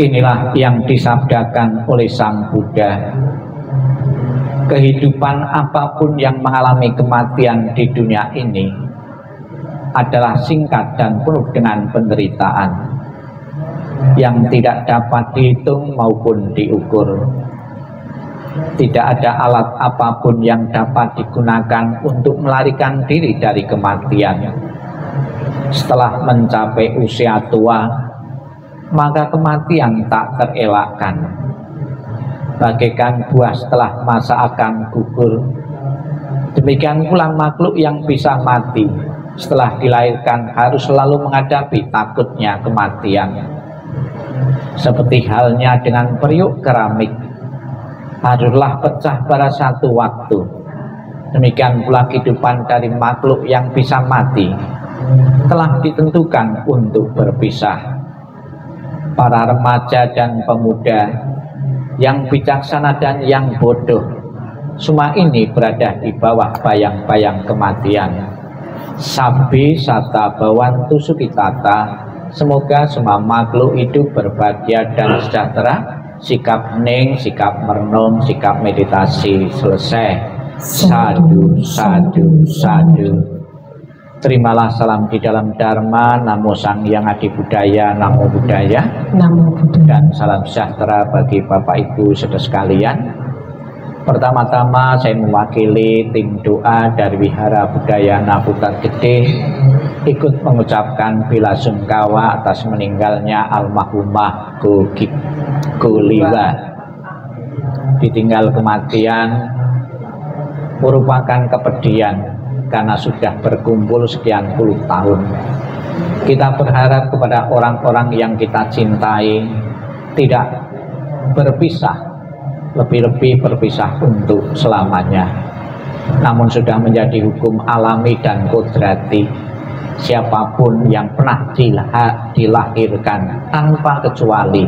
Inilah yang disabdakan oleh Sang Buddha. Kehidupan apapun yang mengalami kematian di dunia ini adalah singkat dan penuh dengan penderitaan yang tidak dapat dihitung maupun diukur. Tidak ada alat apapun yang dapat digunakan untuk melarikan diri dari kematian. Setelah mencapai usia tua, maka kematian tak terelakkan. Bagaikan buah setelah masa akan gugur, demikian pula makhluk yang bisa mati setelah dilahirkan harus selalu menghadapi takutnya kematian. Seperti halnya dengan periuk keramik, haruslah pecah pada satu waktu. Demikian pula kehidupan dari makhluk yang bisa mati telah ditentukan untuk berpisah. Para remaja dan pemuda, yang bijaksana dan yang bodoh, semua ini berada di bawah bayang-bayang kematian. Sabbi sata bawantu sukitata, semoga semua makhluk hidup berbahagia dan sejahtera. Sikap hening, sikap merenung, sikap meditasi selesai. Sadu, sadu, sadu. Terimalah salam di dalam Dharma. Namo Sang Hyang Adi Budaya, Namo Buddhaya, Namo Buddhaya. Dan salam sejahtera bagi Bapak Ibu saudara sekalian. Pertama-tama saya mewakili tim doa dari Wihara Budayana Putat Gede ikut mengucapkan bela sungkawa atas meninggalnya almarhumah Go Liwa. Ditinggal kematian merupakan kepedihan karena sudah berkumpul sekian puluh tahun. Kita berharap kepada orang-orang yang kita cintai tidak berpisah, lebih-lebih berpisah untuk selamanya. Namun sudah menjadi hukum alami dan kodrati, siapapun yang pernah dilahirkan tanpa kecuali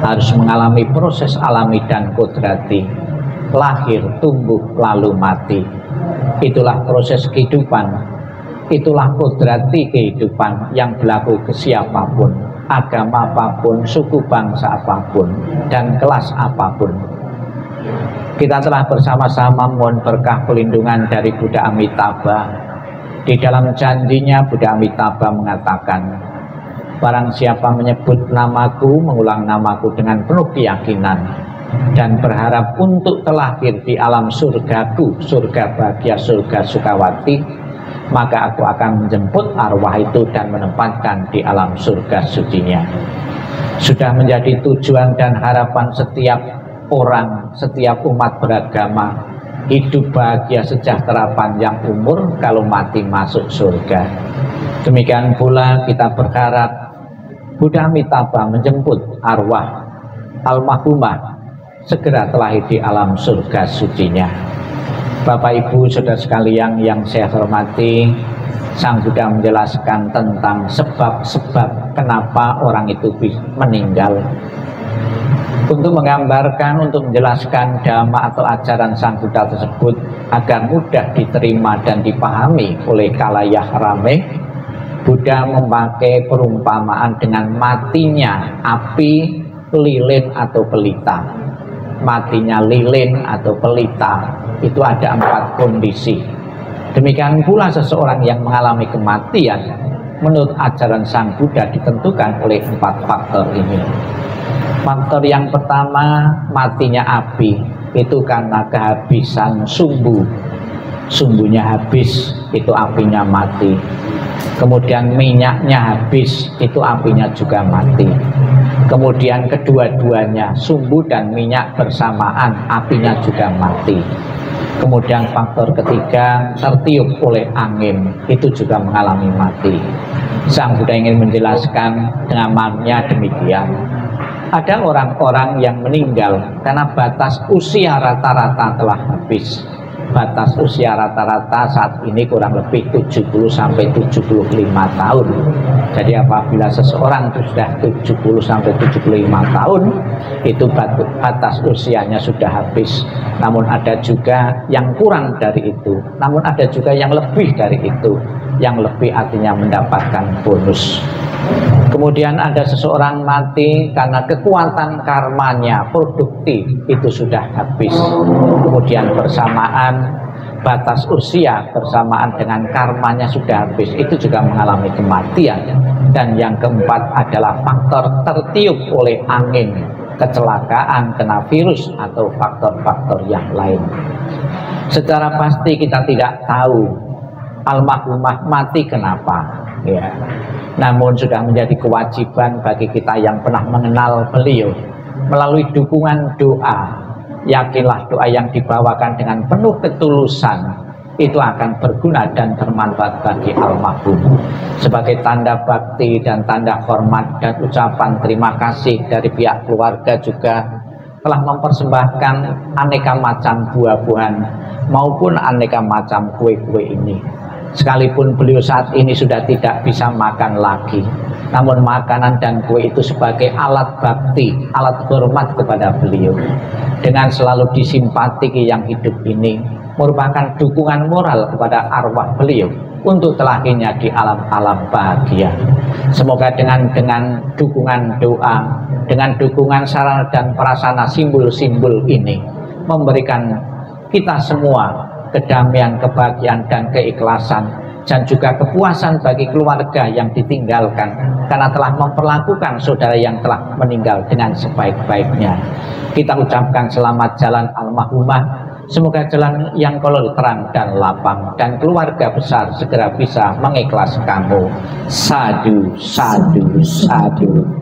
harus mengalami proses alami dan kodrati, lahir, tumbuh, lalu mati. Itulah proses kehidupan, itulah kodrati kehidupan yang berlaku ke siapapun, agama apapun, suku bangsa apapun, dan kelas apapun. Kita telah bersama-sama mohon berkah pelindungan dari Buddha Amitabha. Di dalam janjinya Buddha Amitabha mengatakan, barang siapa menyebut namaku, mengulang namaku dengan penuh keyakinan dan berharap untuk terlahir di alam surgaku, surga bahagia, surga Sukawati, maka aku akan menjemput arwah itu dan menempatkan di alam surga sucinya. Sudah menjadi tujuan dan harapan setiap orang, setiap umat beragama, hidup bahagia sejahtera panjang umur, kalau mati masuk surga. Demikian pula kita berharap Buddha Amitabha menjemput arwah almarhumah segera terlahir di alam surga sucinya. Bapak Ibu saudara sekalian yang saya hormati, Sang Buddha menjelaskan tentang sebab-sebab kenapa orang itu meninggal. Untuk menggambarkan, untuk menjelaskan dhamma atau ajaran Sang Buddha tersebut agar mudah diterima dan dipahami oleh khalayak ramai, Buddha memakai perumpamaan dengan matinya api, lilin atau pelita. Matinya lilin atau pelita itu ada 4 kondisi. Demikian pula seseorang yang mengalami kematian menurut ajaran Sang Buddha ditentukan oleh 4 faktor ini. Faktor yang pertama, matinya api itu karena kehabisan sumbu. Sumbunya habis, itu apinya mati. Kemudian minyaknya habis, itu apinya juga mati. Kemudian kedua-duanya, sumbu dan minyak bersamaan, apinya juga mati. Kemudian faktor ketiga, tertiup oleh angin, itu juga mengalami mati. Sang Buddha ingin menjelaskan dengan maknanya demikian. Ada orang-orang yang meninggal karena batas usia rata-rata telah habis. Batas usia rata-rata saat ini kurang lebih 70 sampai 75 tahun. Jadi apabila seseorang sudah 70 sampai 75 tahun, itu batas usianya sudah habis. Namun ada juga yang kurang dari itu, namun ada juga yang lebih dari itu. Yang lebih artinya mendapatkan bonus. Kemudian ada seseorang mati karena kekuatan karmanya produktif itu sudah habis. Kemudian bersamaan batas usia bersamaan dengan karmanya sudah habis, itu juga mengalami kematian. Dan yang keempat adalah faktor tertiup oleh angin, kecelakaan, kena virus atau faktor-faktor yang lain. Secara pasti kita tidak tahu almarhumah mati kenapa, ya. Namun sudah menjadi kewajiban bagi kita yang pernah mengenal beliau melalui dukungan doa. Yakinlah doa yang dibawakan dengan penuh ketulusan itu akan berguna dan bermanfaat bagi almarhum. Sebagai tanda bakti dan tanda hormat dan ucapan terima kasih dari pihak keluarga juga telah mempersembahkan aneka macam buah-buahan maupun aneka macam kue-kue ini. Sekalipun beliau saat ini sudah tidak bisa makan lagi, namun makanan dan kue itu sebagai alat bakti, alat hormat kepada beliau. Dengan selalu disimpatiki yang hidup ini, merupakan dukungan moral kepada arwah beliau untuk terakhirnya di alam-alam bahagia. Semoga dengan dukungan doa, dengan dukungan sarana dan prasarana simbol-simbol ini, memberikan kita semua kedamaian, kebahagiaan, dan keikhlasan, dan juga kepuasan bagi keluarga yang ditinggalkan karena telah memperlakukan saudara yang telah meninggal dengan sebaik-baiknya. Kita ucapkan selamat jalan almarhumah, semoga jalan yang kolot terang dan lapang, dan keluarga besar segera bisa mengikhlaskanmu. Sadu, sadu, sadu.